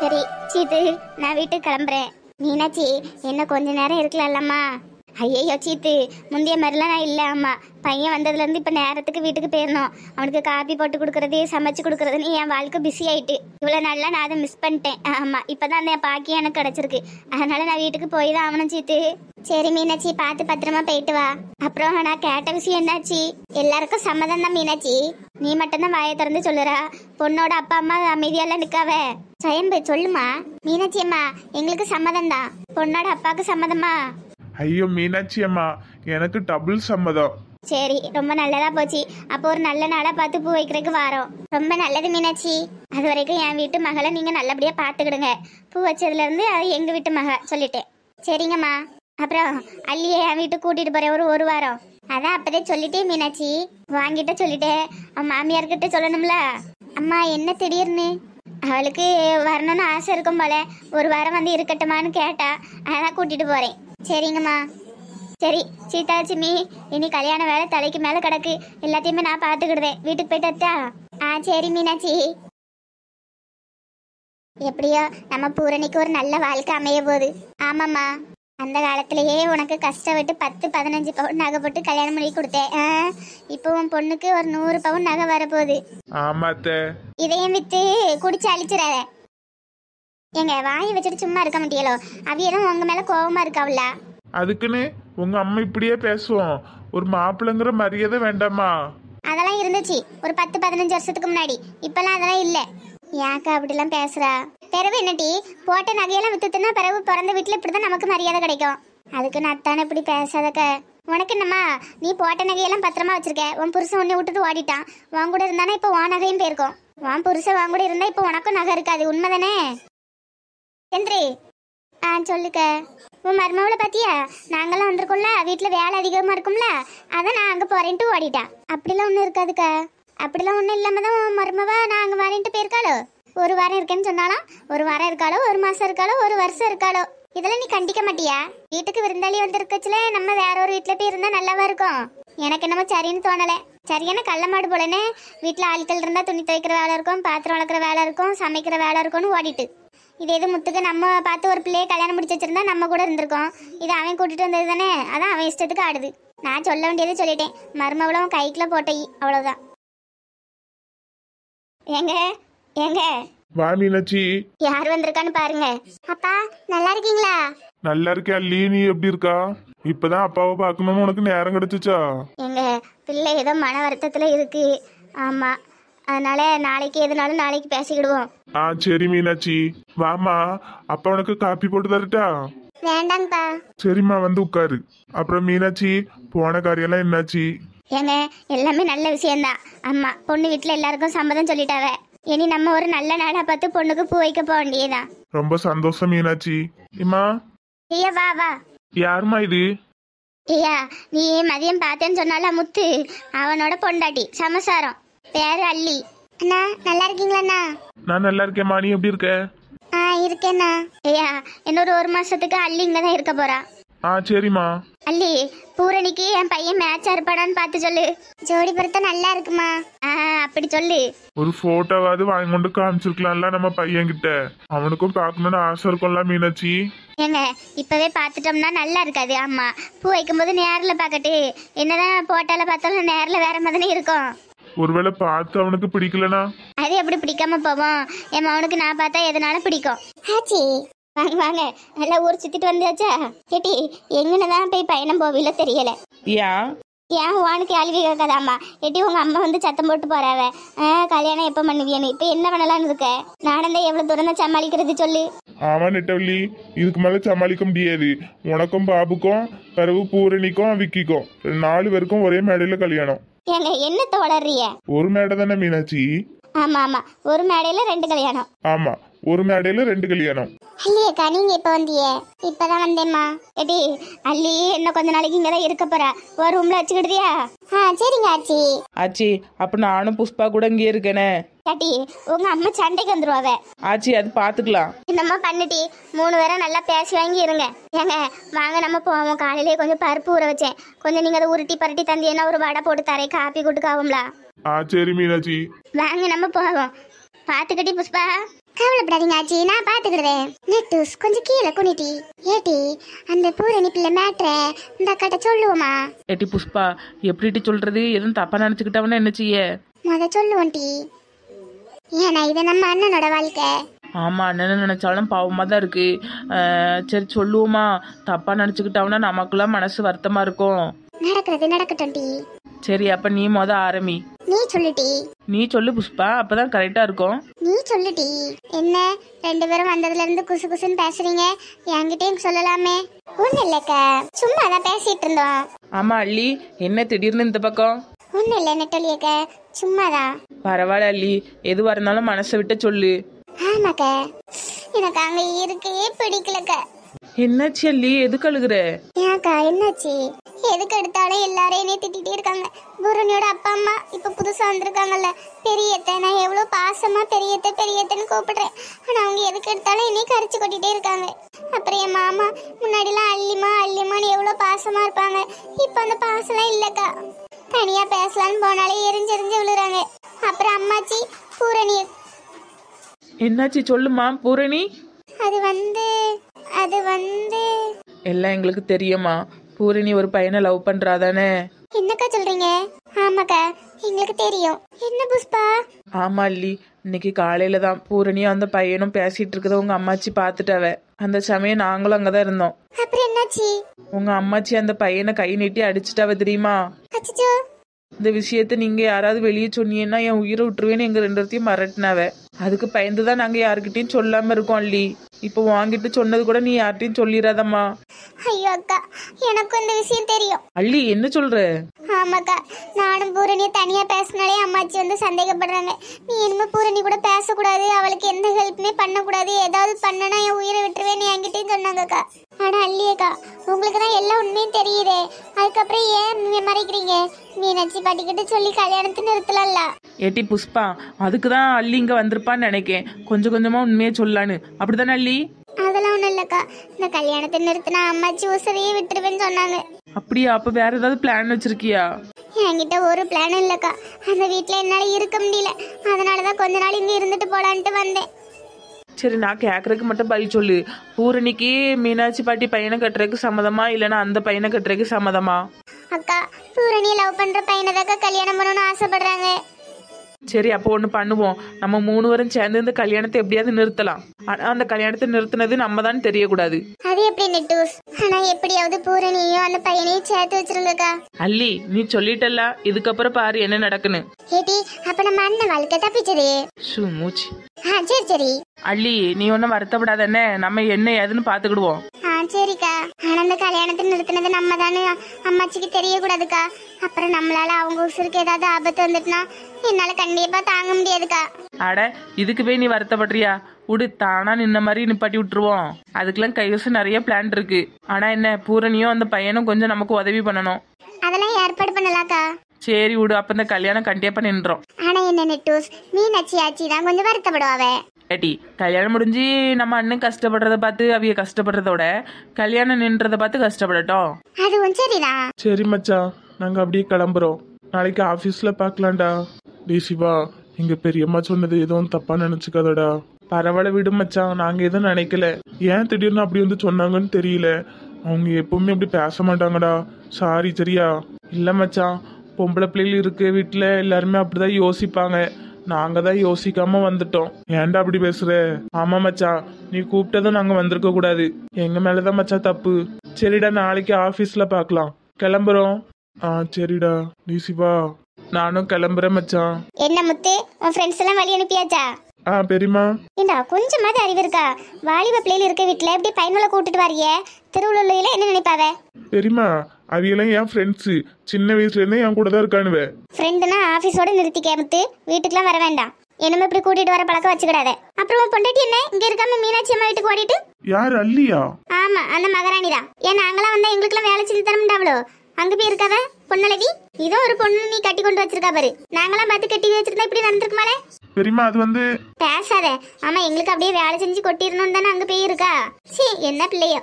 சரி சீத்து, நான் வீட்டுக்கு கிளம்புறேன். மீனாட்சி, என்ன கொஞ்ச நேரம் இருக்கலாம்லம்மா? ஐயோ சீத்து, முந்தைய மாதிரிலாம் நான் இல்லை. அம்மா, பையன் வந்ததுலேருந்து இப்போ நேரத்துக்கு வீட்டுக்கு போயிடணும். அவனுக்கு காப்பி போட்டு கொடுக்குறது, சமைச்சு கொடுக்குறதுன்னு என் வாழ்க்கை பிஸி ஆயிட்டு. இவ்வளோ நாளில் நான் அதை மிஸ் பண்ணிட்டேன். ஆமாம், இப்போ தான் அந்த பாக்கியம் எனக்கு கிடச்சிருக்கு. அதனால நான் வீட்டுக்கு போய் தான் ஆகணும் சீத்து. சரி மீனாட்சி, பார்த்து பத்திரமா போயிட்டு வா. அப்புறம் நான் கேட்ட விஷயம் என்னாச்சு? எல்லாருக்கும் சம்மதம் தான் மீனாட்சி. நீ மட்டும்தான் வாயை திறந்து சொல்லுறா. பொண்ணோட அப்பா அம்மா அமைதியெல்லாம் நிற்காவே. சயம்பு சொல்லுமா. மீனாட்சி அம்மா, எங்களுக்கு சம்மதம் தான். பொண்ணோட அப்பாவுக்கு சம்மதமா? ஐயோ மீனாட்சி அம்மா, எனக்கு டபுள் சம்மதம். சரி, ரொம்ப நல்லதா போச்சு. அப்போ ஒரு நல்ல நாளா பார்த்து பூ வைக்கிறதுக்கு வாரோம். ரொம்ப நல்லது மீனாட்சி. அது வரைக்கும் என் வீட்டு மகளை நீங்க நல்லபடியா பாத்துக்கிடுங்க. பூ வச்சதுல இருந்து அது எங்க வீட்டு மக சொல்லிட்டேன். சரிங்கம்மா. அப்புறம் அள்ளியே என் வீட்டுக்கு கூட்டிட்டு போறேன் ஒரு வாரம். அதான் அப்பதே சொல்லிட்டேன் மீனாட்சி. வாங்கிட்ட சொல்லிட்டேன். அவன் மாமியார்கிட்ட சொல்லணும்ல. அம்மா, என்ன திடீர்னு? அவளுக்கு வரணும்னு ஆசை இருக்கும் போல. ஒரு வாரம் வந்து இருக்கட்டுமான்னு கேட்டா, அதான் கூட்டிட்டு போறேன். சரிங்கம்மா. சரி சீதாலட்சுமி, இனி கல்யாண வேலை தலைக்கு மேல கிடக்கு. எல்லாத்தையுமே நான் பாத்துக்கிடுவேன். வீட்டுக்கு போயிட்டு வச்சா? சரி மீனாட்சி. எப்படியோ நம்ம பூரணிக்கு ஒரு நல்ல வாழ்க்கை அமைய போகுது. ஆமாம்மா, அந்த காலத்திலேயே உனக்கு கஷ்டப்பட்டு 10-15 பவுன் நகை போட்டு கல்யாணம் பண்ணி கொடுத்தேன். இப்போ உன் பொண்ணுக்கு ஒரு 100 பவுன் நகை வரப்போகுது. ஆமாத்த. இதையும் வித்து குடிச்சு அழிச்சிடாத. எங்க வாயை வச்சுட்டு சும்மா இருக்க மாட்டியலோ? அவியலும் உங்க மேல கோபமா இருக்காவுல்ல? அதுக்குன்னு உங்க அம்மா இப்படியே பேசுவோம்? ஒரு மாப்பிள்ளைங்கிற மரியாதை வேண்டாமா? அதெல்லாம் இருந்துச்சு ஒரு 10-15 வருஷத்துக்கு முன்னாடி. இப்பெல்லாம் அதெல்லாம் இல்ல. ஏக்கா அப்படிலாம் பேசுறா? பிறகு என்னட்டி, போட்ட நகையெல்லாம் வித்துட்டுனா பிறகு பிறந்த வீட்டுல இப்படிதான் நமக்கு மரியாதை கிடைக்கும். அதுக்கு நத்தானே இப்படி பேசாதக்க. உனக்கு என்னம்மா, நீ போட்ட நகையெல்லாம் பத்திரமா வச்சிருக்க. உன் புருஷன் உன்னை விட்டுட்டு ஓடிட்டான். வாங்க கூட இருந்தானா இப்போ உன் நகையும் போயிருக்கும். உன் புருஷன் வாங்க கூட இருந்தா இப்போ உனக்கும் நகை இருக்காது. உண்மைதானே செந்திரி? சொல்லுக்க. உன் மருமவளை பாத்தியா? நாங்கெல்லாம் வந்திருக்கோம்ல, வீட்டுல வேலை அதிகமா இருக்கும்ல, அதான் நான் அங்க போறேன்ட்டு ஓடிட்டா. அப்படிலாம் ஒண்ணும் இருக்காதுக்க. அப்படிலாம் ஒண்ணும் இல்லாம தான் உன் மருமவ நான் அங்க வரேன்ட்டு போயிருக்காளோ. ஒரு வாரம் இருக்கேன்னு சொன்னாலும் ஒரு வாரம் இருக்காளோ, ஒரு மாசம் இருக்காளோ, ஒரு வருஷம் இருக்காளோ. இதெல்லாம் நீ கண்டிக்க மாட்டியா? வீட்டுக்கு விருந்தாளி வந்திருக்கச்சுல நம்ம வேற ஒரு வீட்டுல போய் இருந்தா நல்லாவா இருக்கும்? எனக்கு என்னமோ சரின்னு தோணல. சரியான கள்ள மாடு போலன்னு வீட்டுல ஆட்கள் இருந்தா துணி துவைக்கிற வேலை இருக்கும், பாத்திரம் வளர்க்குற வேலை இருக்கும், சமைக்கிற வேலை இருக்கும்னு ஓடிட்டு. இது எது முத்துக்கு நம்ம பார்த்து ஒரு பிள்ளையை கல்யாணம் முடிச்சு வச்சிருந்தா நம்ம கூட இருந்திருக்கோம். இது அவன் கூட்டிட்டு வந்தது தானே, அதான் அவன் இஷ்டத்துக்கு ஆடுது. நான் சொல்ல வேண்டியது சொல்லிட்டேன். மருமவளும் கைக்குள்ள போட்டை, அவ்வளவுதான். ஏங்க ஏங்க, வா மீனாட்சி. யார் வந்திருக்கான்னு பாருங்க. அப்பா, நல்லா இருக்கீங்களா? நல்லா இருக்கேன் அல்லி, நீ எப்படி இருக்கா? இப்பதான் அப்பாவை பார்க்கணும்னு உனக்கு நேரம் கிடைச்சிச்சா? எங்க பிள்ளை ஏதோ மன வருத்தத்துல இருக்கு. ஆமா, அதனால நாளைக்கு எதுனாலும் நாளைக்கு பேசிக்கிடுவோம். சரி மீனாட்சி, வாமா. அப்பா உனக்கு காப்பி போட்டு தரட்டா? வேண்டாங்கப்பா. சரிம்மா, வந்து உட்காரு. அப்புறம் மீனாட்சி, போன காரியெல்லாம் என்னாச்சு? ஏங்க, எல்லாமே நல்ல விஷயம்தான். அம்மா பொண்ணு வீட்டுல எல்லாருக்கும் சம்மதம் சொல்லிட்டாவ. இனி நம்ம ஒரு நல்ல நாளா பார்த்து பொண்ணுக்கு பூ வைக்க போக வேண்டியதான். ரொம்ப சந்தோஷம் மீனாட்சி. இம்மா. ஐயா வா வா. யாருமா இது? ஐயா, நீ மதியம் பார்த்தேன்னு சொன்னால முத்து, அவனோட பொண்டாட்டி சமசாரம். பேரு அல்லி. அண்ணா நல்லா இருக்கீங்களா? அண்ணா நான் நல்லா இருக்கேம்மா, நீ எப்படி இருக்க? இருக்கேண்ணா. ஐயா, இன்னொரு 1 மாசத்துக்கு அல்லி இங்கதான் இருக்க போறா. சரிம்மா. அல்லி, பூரணிக்கு என் பையன் மேட்சா இருப்பாடான்னு பார்த்து சொல்லு. ஜோடி பொருத்தம் நல்லா இருக்குமா? அப்படி சொல்லு. ஒரு போட்டோவாவது வாங்கி கொண்டு காமிச்சிருக்கலாம்ல நம்ம பையன் கிட்ட. அவனுக்கும் பார்க்கணும்னு ஆசை இருக்கும்ல மீனாட்சி. ஏங்க, இப்பவே பார்த்துட்டோம்னா நல்லா இருக்காது. ஆமா, பூ வைக்கும் போது நேர்ல பாக்கட்டு. என்னதான் போட்டால பார்த்தாலும் நேர்ல வேற மாதிரி இருக்கும். ஒருவேளை பார்த்து அவனுக்கு பிடிக்கலனா? அது எப்படி பிடிக்காம போவோம்? என் மவனுக்கு நான் பார்த்தா எதனாலும் பிடிக்கும். ஆச்சி வாங்க வாங்க, நல்லா ஊர் சுத்திட்டு வந்தாச்சா? கேட்டி, எங்கன்னதான் போய் பயணம் போவில தெரியல. ஏன் உனக்கு கேள்வி கேட்காதாம்மா? எட்டி உங்க அம்மா வந்து சத்தம் போட்டு போறாவ. கல்யாணம் எப்ப பண்ணுவியன்னு. இப்ப என்ன பண்ணலாம்னு இருக்க? நானும் தான் எவ்வளவு தூரம் தான் சமாளிக்கிறது சொல்லு. ஆமா நெட்டவள்ளி, இதுக்கு மேல சமாளிக்க முடியாது. உனக்கும் பாபுக்கும் பிறகு பூரணிக்கும் விக்கிக்கும் 4 பேருக்கும் ஒரே மேடையில கல்யாணம். ஏங்க என்னத்த வளர்றிய? ஒரு மேடை தானே மீனாட்சி? ஆமா ஆமா, ஒரு மேடையில 2 கல்யாணம். ஆமா, ஒரு மேடையில 2 கல்யாணம். அல்லியக்கா, நீங்க இப்ப வந்தியே? இப்பதான் வந்தேம்மா. எடி அல்லி என்ன கொஞ்ச நாளைக்கு இங்கதான் இருக்க போறா. ஒரு ரூம்ல வச்சுக்கிடுதியா? சரிங்க ஆச்சி. ஆச்சி, அப்ப நானும் புஷ்பா கூட இங்கே இருக்கேனே. கேட்டி, உங்க அம்மா சண்டைக்கு வந்துருவாவ. ஆச்சி, அது பாத்துக்கலாம். என்னம்மா பண்ணிட்டி, 3 பேரும் நல்லா பேசி வாங்கி இருங்க. ஏங்க வாங்க நம்ம போவோம். காலையிலேயே கொஞ்சம் பருப்பு ஊற வச்சேன். கொஞ்சம் நீங்க அதை உருட்டி பரட்டி தந்தீங்கன்னா ஒரு வடை போட்டு தரேன். காப்பி கூட்டுக்காவும்ல. சரி மீனாட்சி, வாங்க நம்ம போவோம். பாத்துக்கிட்டி புஷ்பா. கவலைப்படாதீங்க ஆச்சி, நான் பாத்துக்கிடுறேன். நெட்டூஸ் கொஞ்சம் கீழே குனிட்டி. ஏட்டி அந்த பூரணி பிள்ளை மேட்ர இந்த அக்காட்ட சொல்லுவோமா? ஏட்டி புஷ்பா, எப்படிட்டு சொல்றது? எதுவும் தப்பா நினைச்சுக்கிட்டவனா என்ன செய்ய? முத சொல்லுவோம் டி. ஏன்னா இது நம்ம அண்ணனோட வாழ்க்கை. ஆமா, அண்ணன் நினைச்சாலும் பாவமா தான் இருக்கு. சரி சொல்லுவோமா? தப்பா நினைச்சுக்கிட்டவனா நமக்குலாம் மனசு வருத்தமா இருக்கும். நடக்கிறது நடக்கட்டும் டி. சரி, அப்ப நீ ஆரம்பி. நீ சொல்லுட்டி. நீ சொல்லு புஷ்பா, அப்பதான் கரெக்டா இருக்கும். நீ சொல்லுட்டி. என்ன 2 பேரும் வந்ததுல இருந்து குசு குசுன்னு பேசுறீங்க? என்கிட்டயும் சொல்லலாமே. ஒண்ணு இல்லக்கா, சும்மா தான் பேசிட்டு இருந்தோம். ஆமா அள்ளி, என்ன திடீர்னு இந்த பக்கம்? ஒண்ணு இல்ல நெட்டொலியக்கா, சும்மாதான். பரவாயில்ல அள்ளி, எதுவா இருந்தாலும் மனசை விட்டு சொல்லு. ஆமாக்கா, எனக்கு அங்க இருக்கவே பிடிக்கலக்கா. என்னாச்சு அள்ளி, எதுக்கு அழுகுற? ஏக்கா என்னாச்சு? எதுக்கு எடுத்தாலும் எல்லாரும் என்னைய திட்டிகிட்டே இருக்காங்க. பூரணியோட அப்பா அம்மா இப்ப புதுசா வந்திருக்காங்கல்ல, பெரியத்த. நான் எவ்வளவு பாசமா பெரியத்தன்னு கூப்பிடுறேன். ஆனா அவங்க எதுக்கு எடுத்தாலும் என்னைய கரிச்சு கொட்டிட்டே இருக்காங்க. அப்புறம் என் மாமா முன்னாடிலாம் அள்ளிமான்னு எவ்வளவு பாசமா இருப்பாங்க. இப்ப அந்த பாசம்லாம் இல்லக்கா. தனியா பேசலான்னு போனாலே எரிஞ்செரிஞ்சு விழுறாங்க. அப்புறம் அம்மாச்சி பூரணி. என்னாச்சு சொல்லுமா பூரணி? அது வந்து எல்லாம் எங்களுக்கு தெரியுமா. பூரணி ஒரு பையனை லவ் பண்றாதானே? என்னக்கா சொல்றீங்க? ஆமாக்கா, எங்களுக்கு தெரியும். என்ன புஷ்பா? ஆமா அள்ளி, இன்னைக்கு காலையில தான் பூரணியும் அந்த பையனும் பேசிட்டு இருக்கத உங்க அம்மாச்சி பாத்துட்டாவ. அந்த சமயம் நாங்களும் அங்கதான் இருந்தோம். அப்புறம் என்னாச்சு? உங்க அம்மாச்சி அந்த பையனை கை நீட்டி அடிச்சுட்டாவ தெரியுமா? அச்சச்சோ. இந்த விஷயத்த நீங்க யாராவது வெளியே சொன்னீங்கன்னா என் உயிரை விட்டுருவேன்னு எங்க 2 பேர்த்தையும் மிரட்டினாவ. அதுக்கு பயந்துதான் நாங்க யாருக்கிட்டையும் சொல்லாம இருக்கோம் அள்ளி. இப்போ வாங்கிட்டு சொன்னது கூட நீ யார்கிட்டையும் சொல்லிடாதம்மா. ஐயோ அக்கா, எனக்கும் இந்த விஷயம் தெரியும். அள்ளி என்ன சொல்ற? ஆமாக்கா, நானும் பூரணியை தனியா பேசினாலே அம்மாச்சி வந்து சந்தேகப்படுறாங்க. நீ இனிமே பூரணி கூட பேசக்கூடாது, அவளுக்கு எந்த ஹெல்ப்புமே பண்ணக்கூடாது, ஏதாவது பண்ணனா என் உயிரை விட்டுருவேன்னு என்கிட்டயும் சொன்னாங்கக்கா. ஆனா அல்லியக்கா, உங்களுக்கு தான் எல்லா உண்மையும் தெரியுதே, அதுக்கப்புறம் ஏன் நீங்க மறைக்கிறீங்க? மீனாட்சி பாட்டிக்கிட்ட சொல்லி கல்யாணத்தை நிறுத்தலாம்ல. ஏட்டி புஷ்பா, அதுக்குதான் அள்ளி இங்க வந்திருப்பான்னு நினைக்கேன். கொஞ்சம் கொஞ்சமா உண்மையை சொல்லான்னு. அப்படித்தானே அள்ளி? அதெல்லாம் ஒண்ணும் இல்லக்கா, இந்த கல்யாணத்தை நிறுத்தினா அம்மாச்சி உசரையே விட்டுருவேன்னு சொன்னாங்க. அப்படியா? அப்ப வேற ஏதாவது பிளான் வச்சிருக்கியா? என்கிட்ட ஒரு பிளானும் இல்லக்கா. அந்த வீட்டுல என்னால இருக்க முடியல, அதனாலதான் கொஞ்ச நாள் இங்க இருந்துட்டு போலான்ட்டு வந்தேன். சரி, நான் கேக்குறதுக்கு மட்டும் பதில் சொல்லு. பூரணிக்கு மீனாட்சி பாட்டி பையனை கட்டுறதுக்கு சம்மதமா, இல்லைன்னா அந்த பையனை கட்டுறதுக்கு சம்மதமா? அக்கா, பூரணியை லவ் பண்ற பையனதாக்கா கல்யாணம் பண்ணணும்னு ஆசைப்படுறாங்க. சரி, அப்போ ஒண்ணு பண்ணுவோம். நம்ம 3 பேரும் சேர்ந்து இந்த கல்யாணத்தை எப்படியாவது நிறுத்தலாம். ஆனா அந்த கல்யாணத்தை நிறுத்தினது நம்ம தான் தெரியக்கூடாது. அது எப்படி நெட்டூஸ்? ஆனா எப்படியாவது பூரணியையும் அந்த பையனையும் சேர்த்து வச்சிருங்கக்கா. அல்லி, நீ சொல்லிட்டல்ல, இதுக்கப்புறம் பாரு என்ன நடக்குன்னு. ஏடி, அப்ப நம்ம அண்ணன் வாழ்க்கை தப்பிச்சதே. மூச்சு. சரி சரி. அள்ளி, நீ ஒன்னும் வருத்தப்படாதே, நம்ம என்ன ஏதுன்னு பாத்துக்கிடுவோம். சரிக்கா. ஆனா அந்த கல்யாணத்தை நிறுத்தினது நம்ம தானே அம்மாச்சிக்கு தெரியக்கூடாதுக்கா. அப்புறம் நம்மளால அவங்க உசுருக்கு ஏதாவது ஆபத்து வந்துட்டுனா என்னால கண்டிப்பா தாங்க முடியாதுக்கா. அட, இதுக்கு போய் நீ வருத்தப்படுறியா? உடு, தானா நின்ன மாதிரி நிப்பாட்டி விட்டுருவோம். அதுக்கெல்லாம் கைவசம் நிறைய பிளான் இருக்கு. ஆனா என்ன, பூரணியும் அந்த பையனும் கொஞ்சம் நமக்கு உதவி பண்ணணும். அதெல்லாம் ஏற்பாடு பண்ணலாக்கா. சரி விடு, அப்ப இந்த கல்யாணம் கண்டிப்பா நின்றோம். ஆனா என்ன நெட்டூஸ், மீனாட்சி ஆச்சி தான் கொஞ்சம் வருத்தப்படுவாவே. ஏட்டி, கல்யாணம் முடிஞ்சு நம்ம அண்ணன் கஷ்டப்படுறத பார்த்து அவிய கஷ்டப்படுறதோட கல்யாணம் நின்றத பார்த்து கஷ்டப்படட்டும். அதுவும் சரிதான். சரி மச்சான், நாங்க அப்படியே கிளம்புறோம். நாளைக்கு ஆபீஸ்ல பாக்கலாம்டா. டே சிவா, எங்க பெரியம்மா சொன்னது எதுவும் தப்பா நினைச்சுக்காதடா. பரவாயில்ல விடு மச்சான், நாங்க எதுவும் நினைக்கல. ஏன் திடீர்னு அப்படி வந்து சொன்னாங்கன்னு தெரியல. அவங்க எப்பவுமே அப்படி பேச மாட்டாங்கடா. சாரி சரியா? இல்ல மச்சான், பொம்பளை பிள்ளைகள் இருக்கு வீட்டுல, எல்லாருமே அப்படிதான் யோசிப்பாங்க. நாங்க தான் யோசிக்காம வந்துட்டோம். ஏன்டா அப்படி பேசுற? ஆமா மச்சான், நீ கூப்பிட்டதும் நாங்க வந்திருக்க கூடாது. எங்க மேலதான் மச்சான் தப்பு. சரிடா, நாளைக்கு ஆபீஸ்ல பாக்கலாம். கிளம்புறோம். சரிடா. நீ சிவா, நானும் கிளம்புறேன் மச்சான். என்ன முத்து, உன் ஃப்ரெண்ட்ஸ் எல்லாம் வழி அனுப்பியாச்சா? பெரியமா, ஏண்டா கொஞ்சமாவது அறிவு இருக்கா? வாலிப பிள்ளைல இருக்க வீட்டுல எப்படி பையனோட கூட்டிட்டு வரிய? திருவள்ளூர்ல என்ன நினைப்பாவ? பெரியமா, அவையெல்லாம் என் ஃப்ரெண்ட்ஸு. சின்ன வயசுல இருந்தே என் கூட தான் இருக்கானுவ. ஃப்ரெண்டுனா ஆபீஸோட நிறுத்திக்க முத்து, வீட்டுக்குலாம் வர வேண்டாம். என்னமே இப்படி கூட்டிட்டு வர பழக்கம் வச்சுக்கிடாத. அப்புறம் பொண்டாட்டி என்ன இங்க இருக்காம மீனாட்சி அம்மா வீட்டுக்கு ஓடிட்டு? யார், அல்லியா? ஆமா, அந்த மகாராணி தான். ஏன் நாங்களாம் வந்தா எங்களுக்குலாம் வேலை செஞ்சு தரமுண்டாவளோ? அங்க போய் இருக்காவ பொண்ணலவி. இதோ ஒரு பொண்ணு நீ கட்டி கொண்டு வச்சிருக்கா பாரு. நாங்களாம் பார்த்து கட்டி வச்சிருந்தா இப்படி நடந்திருக்குமாலே? பெரியமா, அது வந்து பேசாத. ஆமா, எங்களுக்கு அப்படியே வேலை செஞ்சு கொட்டிடணும் தானே அங்க போய் இருக்கா. சீ, என்ன பிள்ளையோ.